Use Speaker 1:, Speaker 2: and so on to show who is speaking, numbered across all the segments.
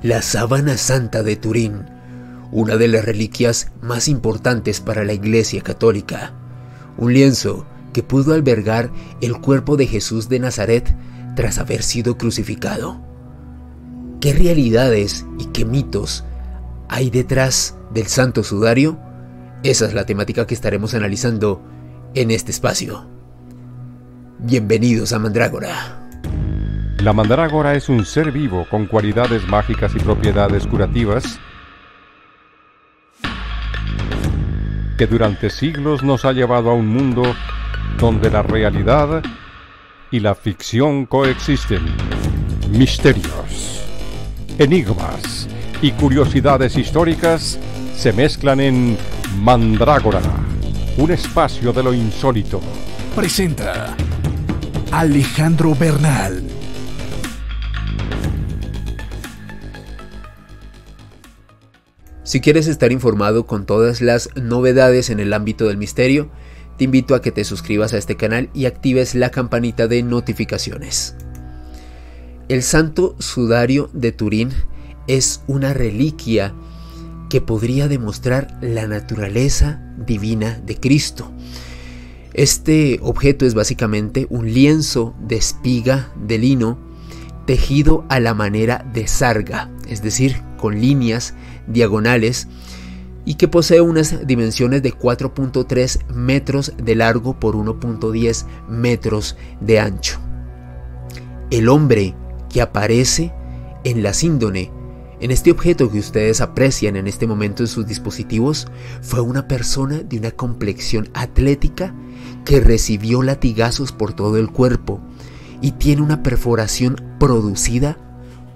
Speaker 1: La sábana santa de Turín, una de las reliquias más importantes para la Iglesia Católica. Un lienzo que pudo albergar el cuerpo de Jesús de Nazaret tras haber sido crucificado. ¿Qué realidades y qué mitos hay detrás del Santo Sudario? Esa es la temática que estaremos analizando en este espacio. Bienvenidos a Mandrágora.
Speaker 2: La mandrágora es un ser vivo con cualidades mágicas y propiedades curativas que durante siglos nos ha llevado a un mundo donde la realidad y la ficción coexisten. Misterios, enigmas y curiosidades históricas se mezclan en Mandrágora, un espacio de lo insólito.
Speaker 3: Presenta Alejandro Bernal.
Speaker 1: Si quieres estar informado con todas las novedades en el ámbito del misterio, te invito a que te suscribas a este canal y actives la campanita de notificaciones. El Santo Sudario de Turín es una reliquia que podría demostrar la naturaleza divina de Cristo. Este objeto es básicamente un lienzo de espiga de lino tejido a la manera de sarga, es decir, con líneas diagonales, y que posee unas dimensiones de 4.3 metros de largo por 1.10 metros de ancho. El hombre que aparece en la síndone, en este objeto que ustedes aprecian en este momento en sus dispositivos, fue una persona de una complexión atlética que recibió latigazos por todo el cuerpo y tiene una perforación producida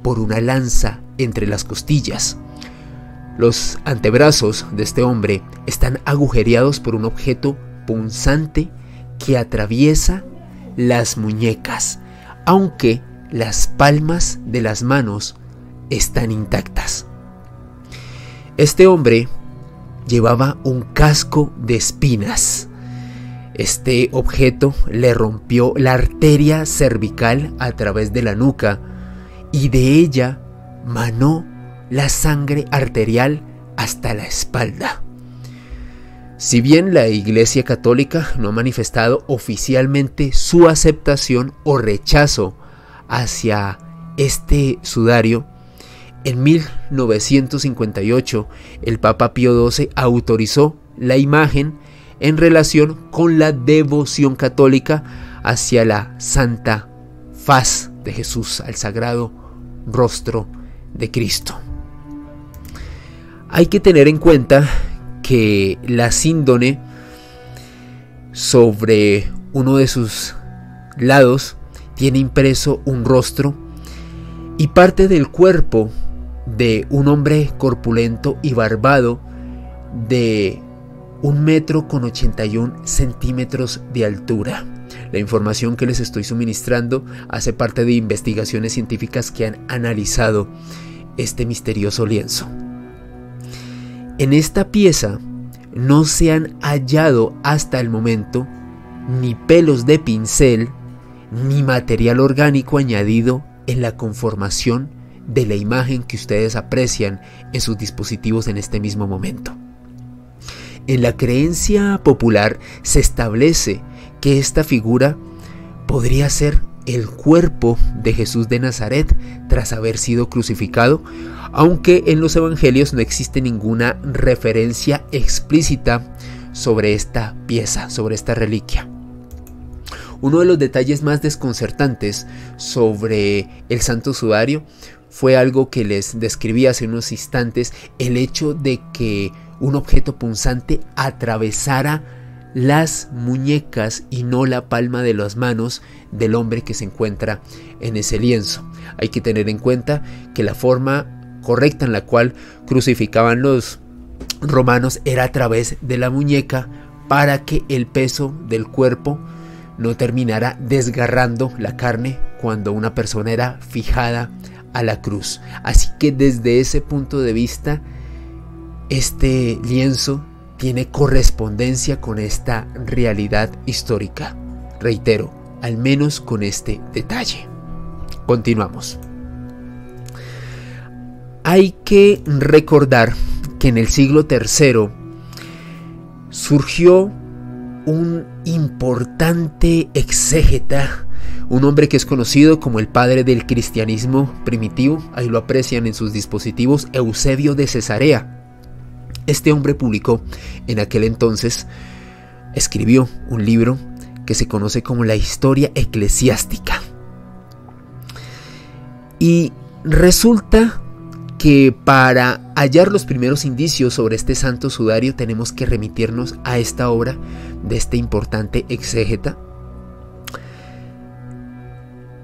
Speaker 1: por una lanza entre las costillas. Los antebrazos de este hombre están agujereados por un objeto punzante que atraviesa las muñecas, aunque las palmas de las manos están intactas. Este hombre llevaba un casco de espinas. Este objeto le rompió la arteria cervical a través de la nuca y de ella manó la sangre arterial hasta la espalda. Si bien la Iglesia Católica no ha manifestado oficialmente su aceptación o rechazo hacia este sudario, en 1958 el Papa Pío XII autorizó la imagen en relación con la devoción católica hacia la Santa Faz de Jesús, al Sagrado Rostro de Cristo. Hay que tener en cuenta que la síndone, sobre uno de sus lados, tiene impreso un rostro y parte del cuerpo de un hombre corpulento y barbado de 1,81 m de altura. La información que les estoy suministrando hace parte de investigaciones científicas que han analizado este misterioso lienzo. En esta pieza no se han hallado hasta el momento ni pelos de pincel ni material orgánico añadido en la conformación de la imagen que ustedes aprecian en sus dispositivos en este mismo momento. En la creencia popular se establece que esta figura podría ser el cuerpo de Jesús de Nazaret tras haber sido crucificado, aunque en los evangelios no existe ninguna referencia explícita sobre esta pieza, sobre esta reliquia. Uno de los detalles más desconcertantes sobre el Santo Sudario fue algo que les describí hace unos instantes: el hecho de que un objeto punzante atravesara las muñecas y no la palma de las manos del hombre que se encuentra en ese lienzo. Hay que tener en cuenta que la forma correcta en la cual crucificaban los romanos era a través de la muñeca, para que el peso del cuerpo no terminara desgarrando la carne cuando una persona era fijada a la cruz. Así que desde ese punto de vista, este lienzo tiene correspondencia con esta realidad histórica. Reitero, al menos con este detalle. Continuamos. Hay que recordar que en el siglo III surgió un importante exégeta, un hombre que es conocido como el padre del cristianismo primitivo, ahí lo aprecian en sus dispositivos, Eusebio de Cesarea. Este hombre publicó en aquel entonces, escribió un libro que se conoce como la Historia Eclesiástica. Y resulta que para hallar los primeros indicios sobre este santo sudario tenemos que remitirnos a esta obra de este importante exégeta.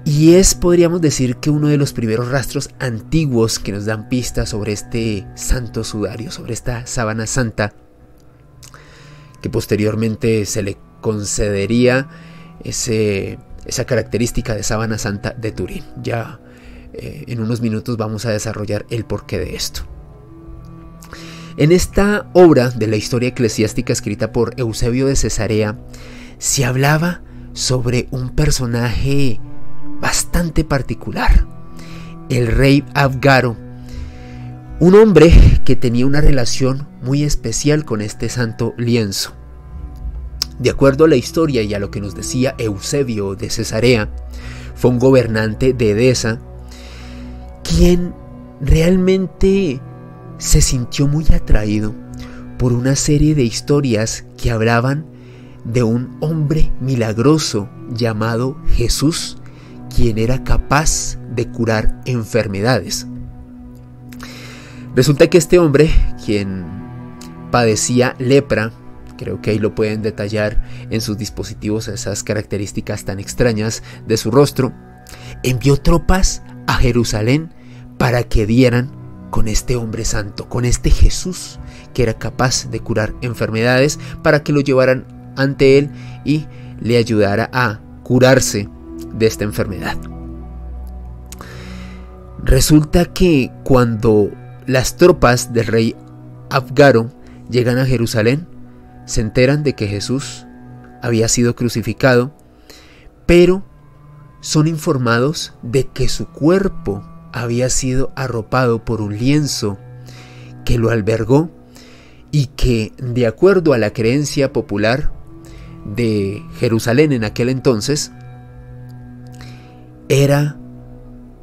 Speaker 1: Y podríamos decir que uno de los primeros rastros antiguos que nos dan pistas sobre este santo sudario, sobre esta sábana santa, que posteriormente se le concedería esa característica de sábana santa de Turín. Ya en unos minutos vamos a desarrollar el porqué de esto. En esta obra de la Historia Eclesiástica escrita por Eusebio de Cesarea se hablaba sobre un personaje bastante particular, el rey Abgaro, un hombre que tenía una relación muy especial con este santo lienzo. De acuerdo a la historia y a lo que nos decía Eusebio de Cesarea, fue un gobernante de Edesa quien realmente se sintió muy atraído por una serie de historias que hablaban de un hombre milagroso llamado Jesús, quien era capaz de curar enfermedades. Resulta que este hombre, quien padecía lepra, creo que ahí lo pueden detallar en sus dispositivos esas características tan extrañas de su rostro, envió tropas a Jerusalén para que dieran con este hombre santo, con este Jesús que era capaz de curar enfermedades, para que lo llevaran ante él y le ayudara a curarse de esta enfermedad. Resulta que cuando las tropas del rey Abgaro llegan a Jerusalén, se enteran de que Jesús había sido crucificado, pero son informados de que su cuerpo había sido arropado por un lienzo que lo albergó y que, de acuerdo a la creencia popular de Jerusalén en aquel entonces, era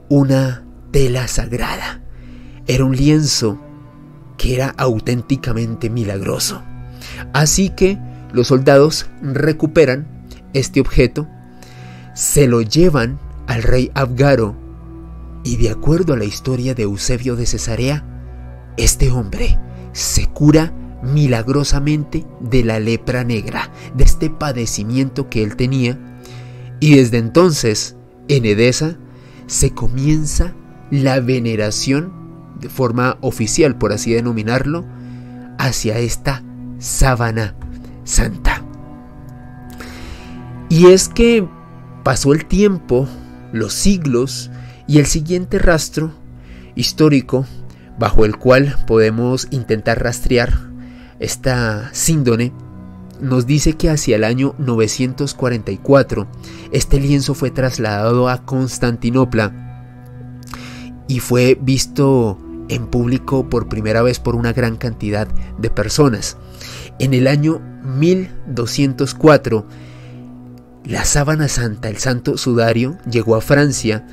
Speaker 1: una tela sagrada, era un lienzo que era auténticamente milagroso. Así que los soldados recuperan este objeto, se lo llevan al rey Abgaro y, de acuerdo a la historia de Eusebio de Cesarea, este hombre se cura milagrosamente de la lepra negra, de este padecimiento que él tenía, y desde entonces en Edesa se comienza la veneración de forma oficial, por así denominarlo, hacia esta sábana santa. Y es que pasó el tiempo, los siglos, y el siguiente rastro histórico bajo el cual podemos intentar rastrear esta síndone nos dice que hacia el año 944 este lienzo fue trasladado a Constantinopla y fue visto en público por primera vez por una gran cantidad de personas. En el año 1204 la sábana santa, el santo sudario, llegó a Francia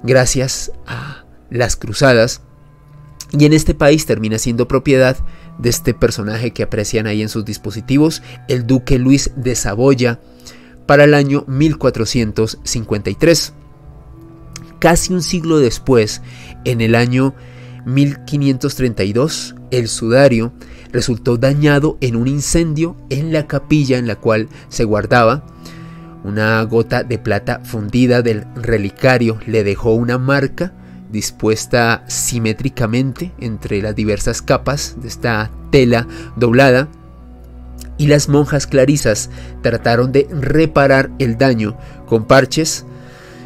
Speaker 1: gracias a las cruzadas, y en este país termina siendo propiedad de este personaje que aprecian ahí en sus dispositivos, el duque Luis de Saboya, para el año 1453. Casi un siglo después, en el año 1532, el sudario resultó dañado en un incendio en la capilla en la cual se guardaba. Una gota de plata fundida del relicario le dejó una marca dispuesta simétricamente entre las diversas capas de esta tela doblada, y las monjas clarisas trataron de reparar el daño con parches,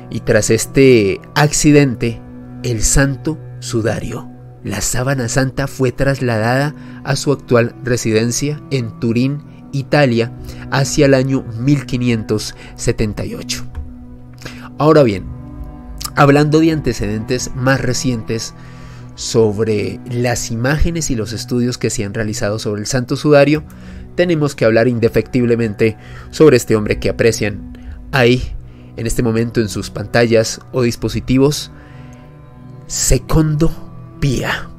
Speaker 1: y tras este accidente el santo sudario, la sábana santa, fue trasladada a su actual residencia en Turín, Italia, hacia el año 1578. Ahora bien, hablando de antecedentes más recientes, sobre las imágenes y los estudios que se han realizado sobre el Santo Sudario, tenemos que hablar indefectiblemente sobre este hombre que aprecian ahí, en este momento en sus pantallas o dispositivos, Secondo Pia,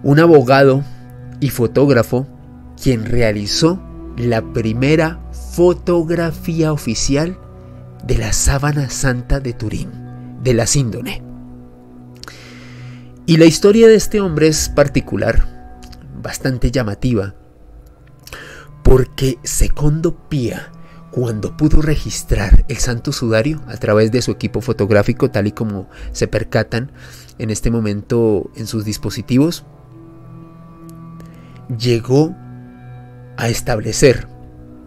Speaker 1: un abogado y fotógrafo quien realizó la primera fotografía oficial de la Sábana Santa de Turín, de la Síndone. Y la historia de este hombre es particular, bastante llamativa, porque Secondo Pia, cuando pudo registrar el Santo Sudario a través de su equipo fotográfico, tal y como se percatan en este momento en sus dispositivos, llegó a establecer,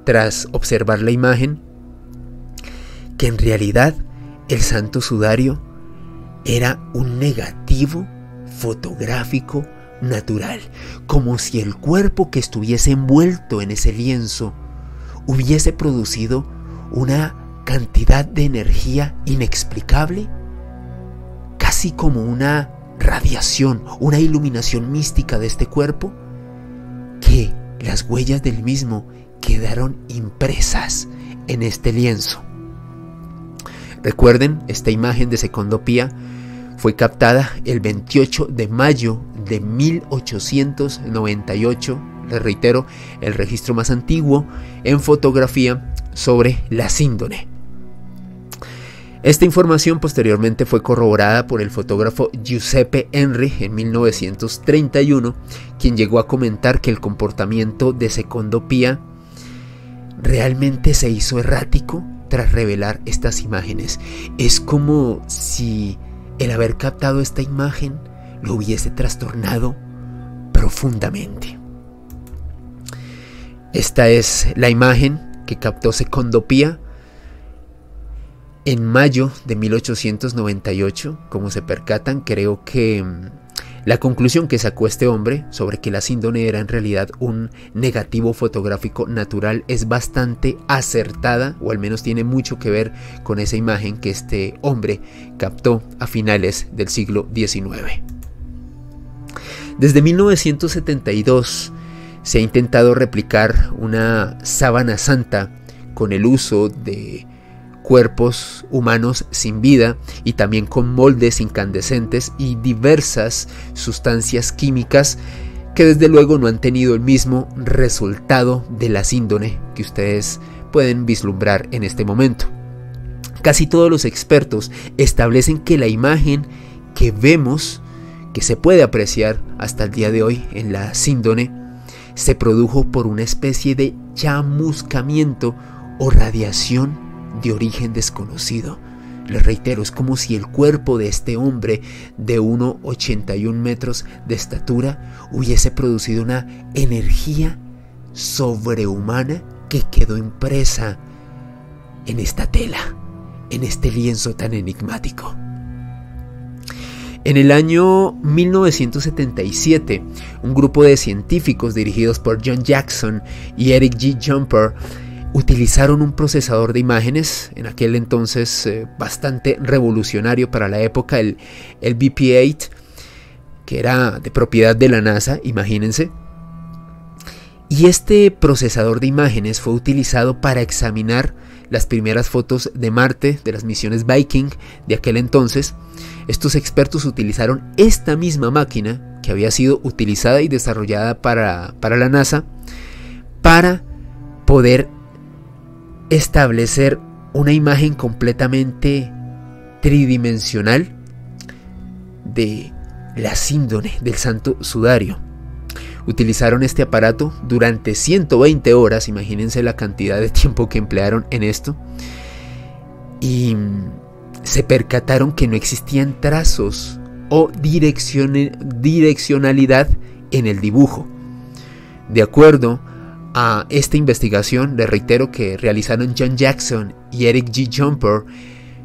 Speaker 1: tras observar la imagen, que en realidad el Santo Sudario era un negativo fotográfico natural, como si el cuerpo que estuviese envuelto en ese lienzo hubiese producido una cantidad de energía inexplicable, casi como una radiación, una iluminación mística de este cuerpo, que las huellas del mismo quedaron impresas en este lienzo. Recuerden, esta imagen de Secondo Pia fue captada el 28 de mayo de 1898, les reitero, el registro más antiguo en fotografía sobre la Síndone. Esta información posteriormente fue corroborada por el fotógrafo Giuseppe Enri en 1931, quien llegó a comentar que el comportamiento de Secondo Pia realmente se hizo errático tras revelar estas imágenes. Es como si el haber captado esta imagen lo hubiese trastornado profundamente. Esta es la imagen que captó Secondo Pia en mayo de 1898. Como se percatan, creo que la conclusión que sacó este hombre sobre que la Síndone era en realidad un negativo fotográfico natural es bastante acertada, o al menos tiene mucho que ver con esa imagen que este hombre captó a finales del siglo XIX. Desde 1972 se ha intentado replicar una sábana santa con el uso de cuerpos humanos sin vida y también con moldes incandescentes y diversas sustancias químicas que desde luego no han tenido el mismo resultado de la Síndone que ustedes pueden vislumbrar en este momento. Casi todos los expertos establecen que la imagen que vemos, que se puede apreciar hasta el día de hoy en la Síndone, se produjo por una especie de chamuscamiento o radiación de origen desconocido. Les reitero, es como si el cuerpo de este hombre de 1,81 metros de estatura hubiese producido una energía sobrehumana que quedó impresa en esta tela, en este lienzo tan enigmático. En el año 1977, un grupo de científicos dirigidos por John Jackson y Eric G. Jumper utilizaron un procesador de imágenes, en aquel entonces bastante revolucionario para la época, el BP-8, que era de propiedad de la NASA, imagínense. Y este procesador de imágenes fue utilizado para examinar las primeras fotos de Marte de las misiones Viking de aquel entonces. Estos expertos utilizaron esta misma máquina que había sido utilizada y desarrollada para la NASA para poder establecer una imagen completamente tridimensional de la Síndone del Santo Sudario. Utilizaron este aparato durante 120 horas, imagínense la cantidad de tiempo que emplearon en esto, y se percataron que no existían trazos o direccionalidad en el dibujo. De acuerdo a esta investigación, les reitero, que realizaron John Jackson y Eric G. Jumper,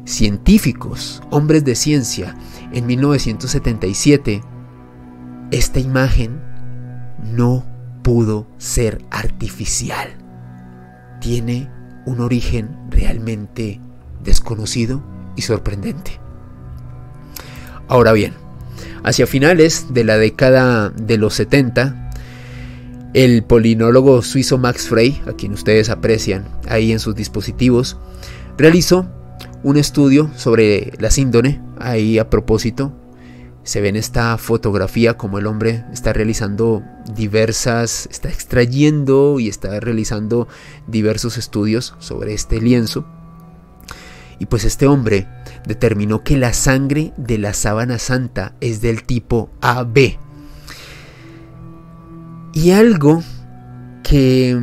Speaker 1: científicos, hombres de ciencia, en 1977, esta imagen no pudo ser artificial. Tiene un origen realmente desconocido y sorprendente. Ahora bien, Hacia finales de la década de los 70, el polinólogo suizo Max Frey, a quien ustedes aprecian ahí en sus dispositivos, realizó un estudio sobre la síndone. Ahí, a propósito, se ve en esta fotografía como el hombre está extrayendo y está realizando diversos estudios sobre este lienzo. Y pues este hombre determinó que la sangre de la sábana santa es del tipo AB. Y algo que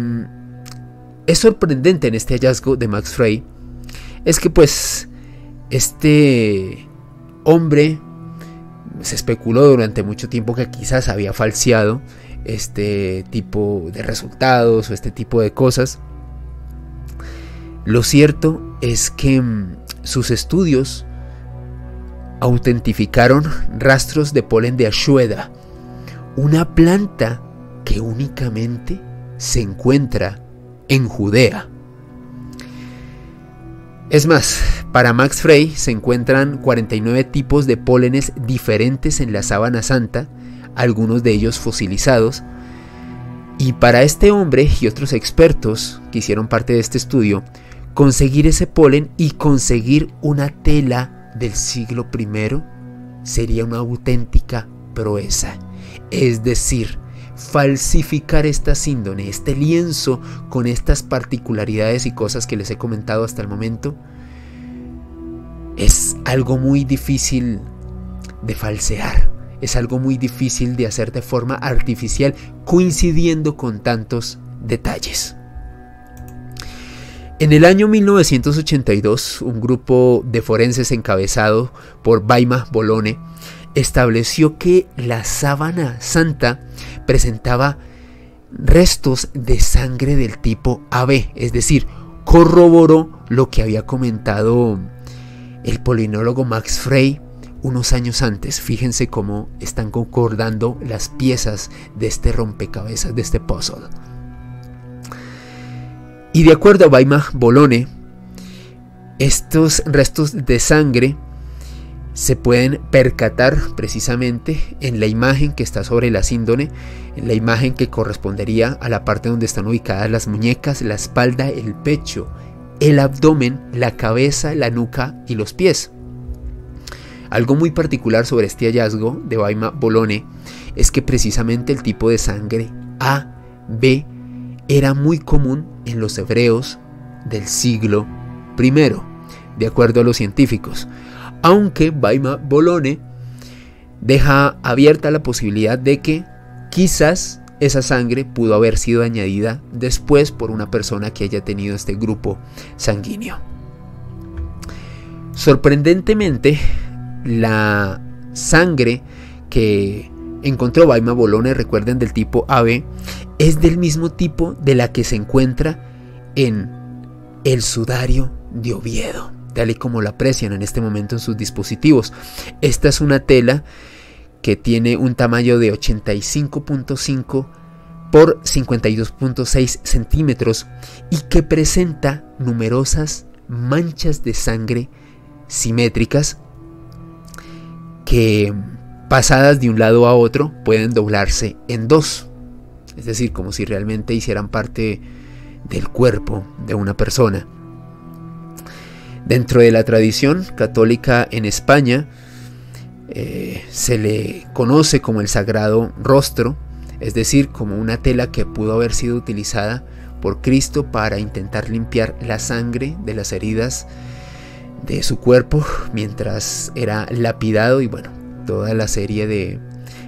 Speaker 1: es sorprendente en este hallazgo de Max Frey es que pues este hombre, se especuló durante mucho tiempo que quizás había falseado este tipo de resultados o este tipo de cosas. Lo cierto es que sus estudios autentificaron rastros de polen de Ashueda, una planta que únicamente se encuentra en Judea. Es más, para Max Frey se encuentran 49 tipos de pólenes diferentes en la sábana santa, algunos de ellos fosilizados. Y para este hombre y otros expertos que hicieron parte de este estudio, conseguir ese polen y conseguir una tela del siglo I sería una auténtica proeza. Es decir, falsificar esta síndone, este lienzo con estas particularidades y cosas que les he comentado hasta el momento, es algo muy difícil de falsear, es algo muy difícil de hacer de forma artificial, coincidiendo con tantos detalles. En el año 1982, un grupo de forenses encabezado por Baima Bolone estableció que la sábana santa presentaba restos de sangre del tipo AB, es decir, corroboró lo que había comentado el polinólogo Max Frey unos años antes. Fíjense cómo están concordando las piezas de este rompecabezas, de este puzzle. Y de acuerdo a Baima Bolone, estos restos de sangre se pueden percatar precisamente en la imagen que está sobre la síndone, en la imagen que correspondería a la parte donde están ubicadas las muñecas, la espalda, el pecho, el abdomen, la cabeza, la nuca y los pies. Algo muy particular sobre este hallazgo de Baima Bolone es que precisamente el tipo de sangre AB era muy común en los hebreos del siglo I, de acuerdo a los científicos, aunque Baima Bolone deja abierta la posibilidad de que quizás esa sangre pudo haber sido añadida después por una persona que haya tenido este grupo sanguíneo. Sorprendentemente, la sangre que encontró Baima Bolone, recuerden, del tipo AB, es del mismo tipo de la que se encuentra en el sudario de Oviedo, tal y como la aprecian en este momento en sus dispositivos. Esta es una tela que tiene un tamaño de 85.5 por 52.6 centímetros y que presenta numerosas manchas de sangre simétricas que, pasadas de un lado a otro, pueden doblarse en dos, es decir, como si realmente hicieran parte del cuerpo de una persona. Dentro de la tradición católica en España se le conoce como el Sagrado Rostro, es decir, como una tela que pudo haber sido utilizada por Cristo para intentar limpiar la sangre de las heridas de su cuerpo mientras era lapidado, y bueno, toda la serie de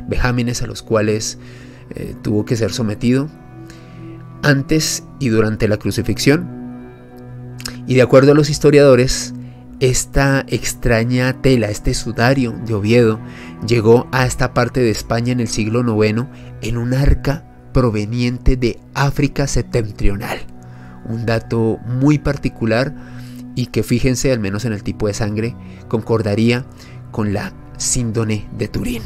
Speaker 1: vejámenes a los cuales tuvo que ser sometido antes y durante la crucifixión. Y de acuerdo a los historiadores, esta extraña tela, este sudario de Oviedo, llegó a esta parte de España en el siglo IX en un arca proveniente de África septentrional. Un dato muy particular y que, fíjense, al menos en el tipo de sangre, concordaría con la síndone de Turín.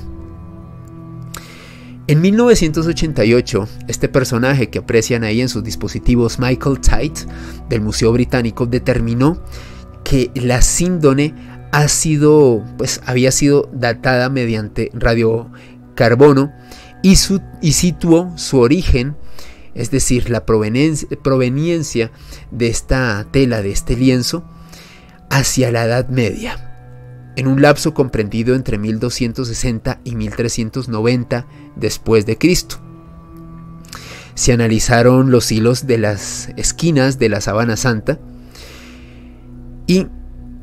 Speaker 1: En 1988, este personaje que aprecian ahí en sus dispositivos, Michael Tite, del Museo Británico, determinó que la síndone había sido datada mediante radiocarbono y situó su origen, es decir, la proveniencia de esta tela, de este lienzo, hacia la Edad Media, en un lapso comprendido entre 1260 y 1390 después de Cristo. Se analizaron los hilos de las esquinas de la sábana santa y,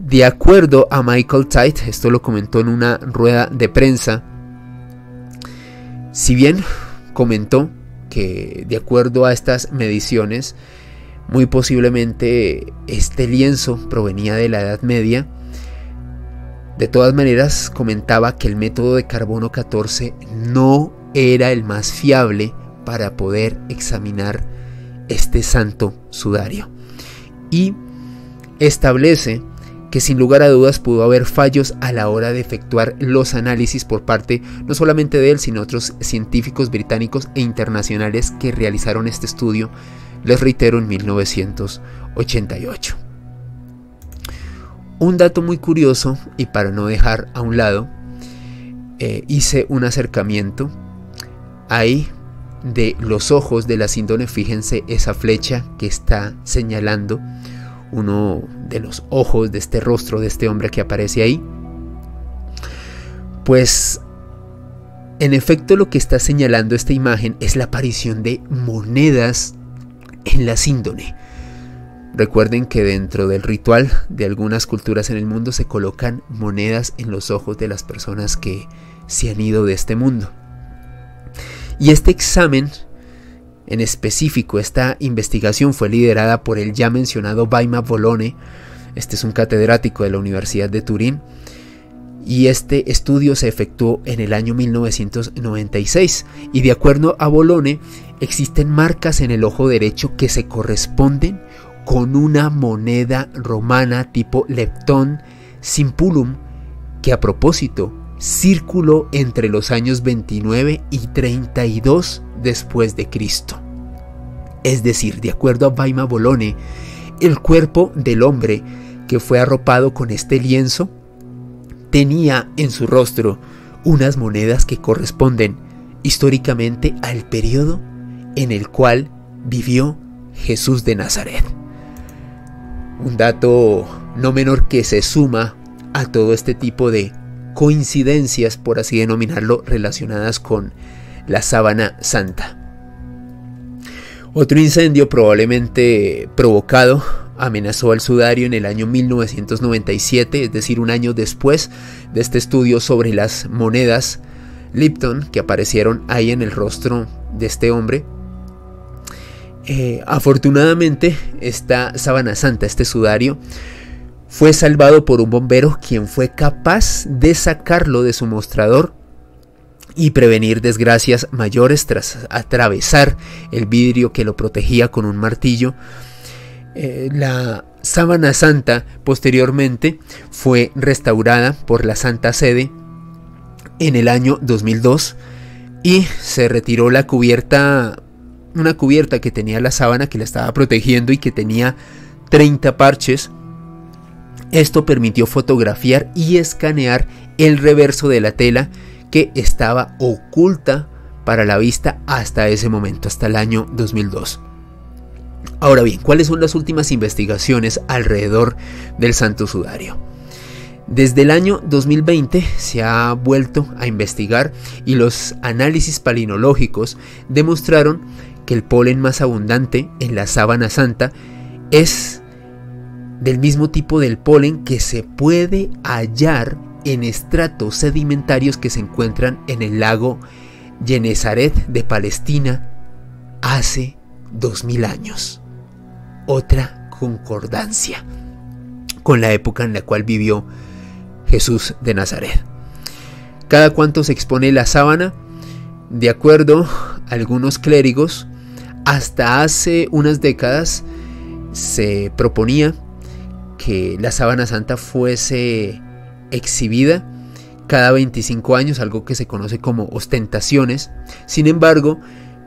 Speaker 1: de acuerdo a Michael Tite, esto lo comentó en una rueda de prensa, si bien comentó que de acuerdo a estas mediciones, muy posiblemente este lienzo provenía de la Edad Media, de todas maneras comentaba que el método de carbono 14 no era el más fiable para poder examinar este santo sudario, y establece que sin lugar a dudas pudo haber fallos a la hora de efectuar los análisis por parte no solamente de él, sino otros científicos británicos e internacionales que realizaron este estudio, les reitero, en 1988. Un dato muy curioso, y para no dejar a un lado, hice un acercamiento ahí de los ojos de la síndone. Fíjense esa flecha que está señalando uno de los ojos de este rostro de este hombre que aparece ahí. Pues en efecto lo que está señalando esta imagen es la aparición de monedas en la síndone. Recuerden que dentro del ritual de algunas culturas en el mundo se colocan monedas en los ojos de las personas que se han ido de este mundo. Y este examen en específico, esta investigación fue liderada por el ya mencionado Vaima Bolone. Este es un catedrático de la Universidad de Turín, y este estudio se efectuó en el año 1996, y de acuerdo a Bolone existen marcas en el ojo derecho que se corresponden con una moneda romana tipo Lepton Simpulum, que a propósito circuló entre los años 29 y 32 después de Cristo. Es decir, de acuerdo a Vaima Bolone, el cuerpo del hombre que fue arropado con este lienzo tenía en su rostro unas monedas que corresponden históricamente al periodo en el cual vivió Jesús de Nazaret. Un dato no menor que se suma a todo este tipo de coincidencias, por así denominarlo, relacionadas con la sábana santa. Otro incendio probablemente provocado amenazó al sudario en el año 1997, es decir, un año después de este estudio sobre las monedas Lipton que aparecieron ahí en el rostro de este hombre. Afortunadamente, esta sábana santa, este sudario, fue salvado por un bombero, quien fue capaz de sacarlo de su mostrador y prevenir desgracias mayores tras atravesar el vidrio que lo protegía con un martillo. La sábana santa posteriormente fue restaurada por la Santa Sede en el año 2002 y se retiró la cubierta, una cubierta que tenía la sábana, que la estaba protegiendo y que tenía 30 parches. Esto permitió fotografiar y escanear el reverso de la tela, que estaba oculta para la vista hasta ese momento, hasta el año 2002. Ahora bien, ¿cuáles son las últimas investigaciones alrededor del Santo Sudario? Desde el año 2020 se ha vuelto a investigar, y los análisis palinológicos demostraron que el polen más abundante en la sábana santa es del mismo tipo del polen que se puede hallar en estratos sedimentarios que se encuentran en el lago Genesaret de Palestina hace 2000 años. Otra concordancia con la época en la cual vivió Jesús de Nazaret. ¿Cada cuánto se expone la sábana? De acuerdo a algunos clérigos, hasta hace unas décadas se proponía que la sábana santa fuese exhibida cada 25 años, algo que se conoce como ostentaciones. Sin embargo,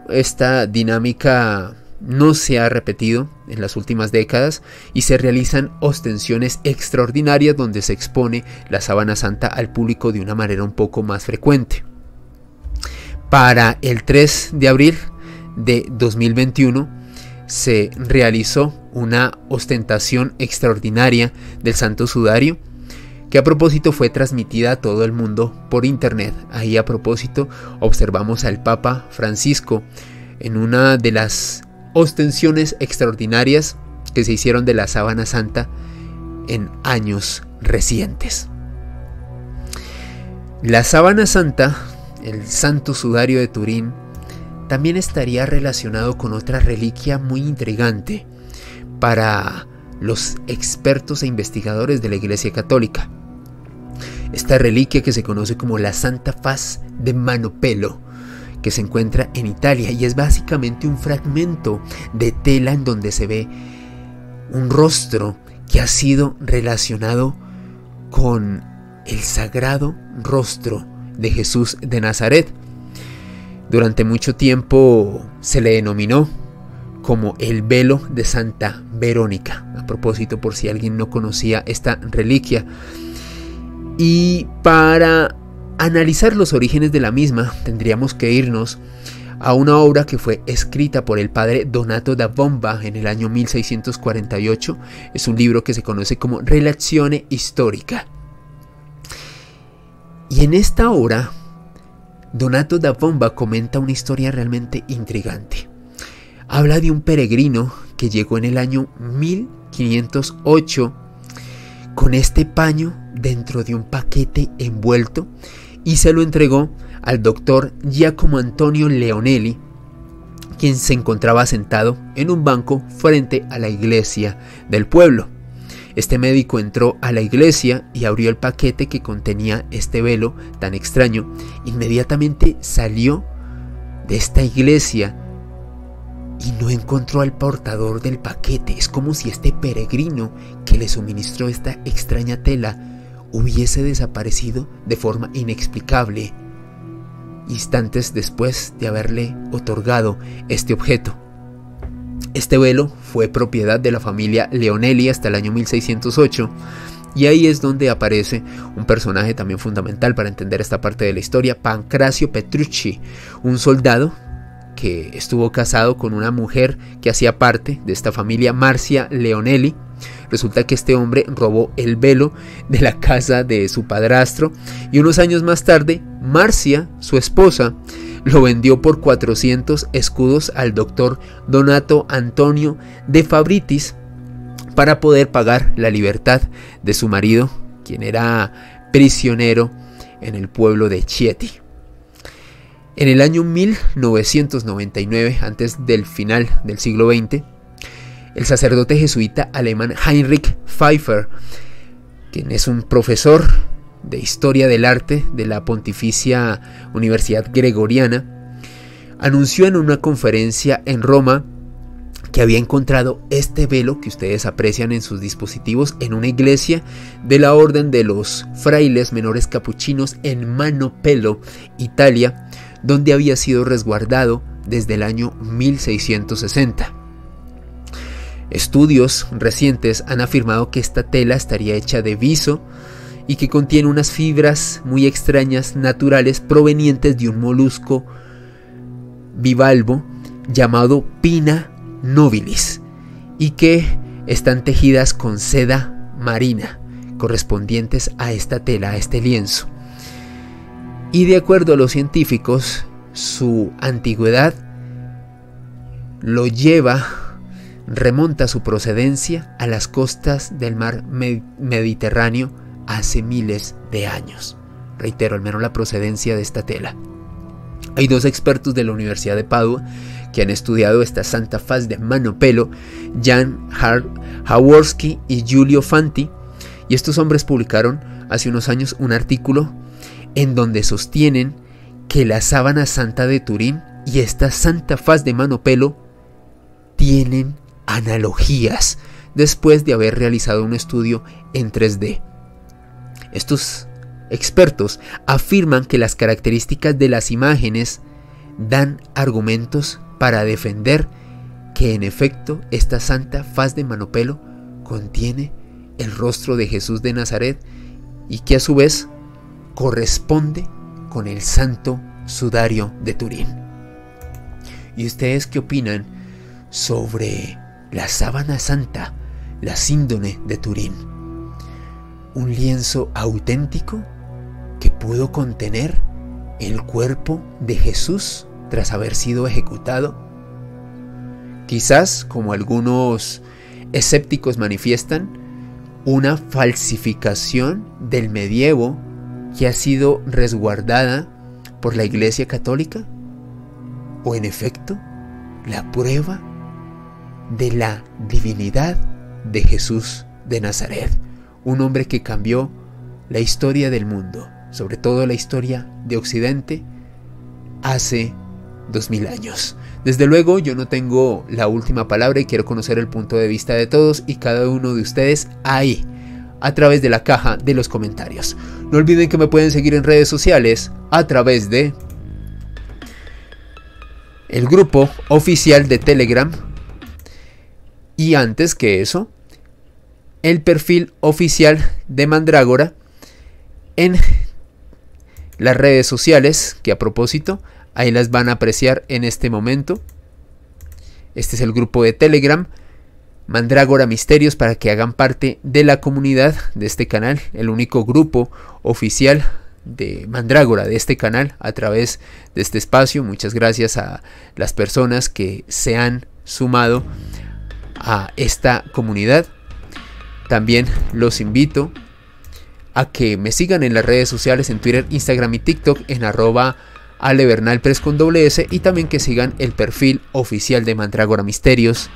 Speaker 1: esta dinámica no se ha repetido en las últimas décadas y se realizan ostensiones extraordinarias donde se expone la Sábana Santa al público de una manera un poco más frecuente. Para el 3 de abril de 2021 se realizó una ostentación extraordinaria del Santo Sudario, que a propósito fue transmitida a todo el mundo por internet. Ahí a propósito observamos al Papa Francisco en una de las ostensiones extraordinarias que se hicieron de la Sábana Santa en años recientes. La Sábana Santa, el Santo Sudario de Turín, también estaría relacionado con otra reliquia muy intrigante para los expertos e investigadores de la Iglesia Católica. Esta reliquia, que se conoce como la Santa Faz de Mano Pelo, que se encuentra en Italia, y es básicamente un fragmento de tela en donde se ve un rostro que ha sido relacionado con el sagrado rostro de Jesús de Nazaret. Durante mucho tiempo se le denominó como el velo de Santa Verónica, a propósito, por si alguien no conocía esta reliquia. Y para analizar los orígenes de la misma tendríamos que irnos a una obra que fue escrita por el padre Donato da Bomba en el año 1648. Es un libro que se conoce como Relazione Storica. Y en esta obra Donato da Bomba comenta una historia realmente intrigante. Habla de un peregrino que llegó en el año 1508 con este paño dentro de un paquete envuelto y se lo entregó al doctor Giacomo Antonio Leonelli, quien se encontraba sentado en un banco frente a la iglesia del pueblo. Este médico entró a la iglesia y abrió el paquete que contenía este velo tan extraño. Inmediatamente salió de esta iglesia y no encontró al portador del paquete. Es como si este peregrino que le suministró esta extraña tela hubiese desaparecido de forma inexplicable instantes después de haberle otorgado este objeto. Este velo fue propiedad de la familia Leonelli hasta el año 1608, y ahí es donde aparece un personaje también fundamental para entender esta parte de la historia, Pancrazio Petrucci, un soldado que estuvo casado con una mujer que hacía parte de esta familia, Marcia Leonelli. Resulta que este hombre robó el velo de la casa de su padrastro y unos años más tarde, Marcia, su esposa, lo vendió por 400 escudos al doctor Donato Antonio de Fabritis para poder pagar la libertad de su marido, quien era prisionero en el pueblo de Chieti. En el año 1999, antes del final del siglo XX, el sacerdote jesuita alemán Heinrich Pfeiffer, quien es un profesor de Historia del Arte de la Pontificia Universidad Gregoriana, anunció en una conferencia en Roma que había encontrado este velo que ustedes aprecian en sus dispositivos en una iglesia de la Orden de los Frailes Menores Capuchinos en Mano Pelo, Italia, donde había sido resguardado desde el año 1660. Estudios recientes han afirmado que esta tela estaría hecha de viso y que contiene unas fibras muy extrañas naturales provenientes de un molusco bivalvo llamado Pinna nobilis y que están tejidas con seda marina correspondientes a esta tela, a este lienzo. Y de acuerdo a los científicos, su antigüedad remonta su procedencia a las costas del mar Mediterráneo hace miles de años. Reitero, al menos la procedencia de esta tela. Hay dos expertos de la Universidad de Padua que han estudiado esta Santa Faz de Mano Pelo, Jan Jaworski y Giulio Fanti, y estos hombres publicaron hace unos años un artículo en donde sostienen que la Sábana Santa de Turín y esta Santa Faz de Mano Pelo tienen analogías después de haber realizado un estudio en 3D. Estos expertos afirman que las características de las imágenes dan argumentos para defender que en efecto esta santa faz de manopelo contiene el rostro de Jesús de Nazaret y que a su vez corresponde con el santo sudario de Turín. ¿Y ustedes qué opinan sobre la sábana santa, la síndone de Turín? Un lienzo auténtico que pudo contener el cuerpo de Jesús tras haber sido ejecutado. Quizás, como algunos escépticos manifiestan, una falsificación del medievo que ha sido resguardada por la Iglesia Católica, o en efecto la prueba de la divinidad de Jesús de Nazaret, un hombre que cambió la historia del mundo, sobre todo la historia de Occidente, hace 2000 años. Desde luego yo no tengo la última palabra y quiero conocer el punto de vista de todos y cada uno de ustedes ahí, a través de la caja de los comentarios. No olviden que me pueden seguir en redes sociales a través de el grupo oficial de Telegram y antes que eso, el perfil oficial de Mandrágora en las redes sociales, que a propósito, ahí las van a apreciar en este momento. Este es el grupo de Telegram, Mandrágora Misterios, para que hagan parte de la comunidad de este canal, el único grupo oficial de Mandrágora de este canal a través de este espacio. Muchas gracias a las personas que se han sumado a esta comunidad. También los invito a que me sigan en las redes sociales, en Twitter, Instagram y TikTok en @alebernalpress con doble S, y también que sigan el perfil oficial de Mandrágora Misterios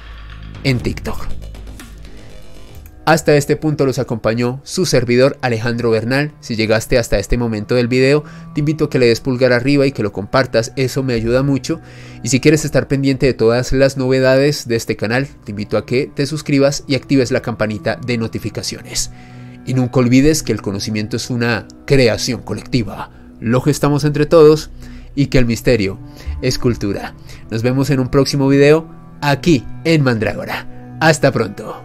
Speaker 1: en TikTok. Hasta este punto los acompañó su servidor Alejandro Bernal. Si llegaste hasta este momento del video, te invito a que le des pulgar arriba y que lo compartas, eso me ayuda mucho. Y si quieres estar pendiente de todas las novedades de este canal, te invito a que te suscribas y actives la campanita de notificaciones. Y nunca olvides que el conocimiento es una creación colectiva, lo gestamos entre todos y que el misterio es cultura. Nos vemos en un próximo video aquí en Mandrágora. Hasta pronto.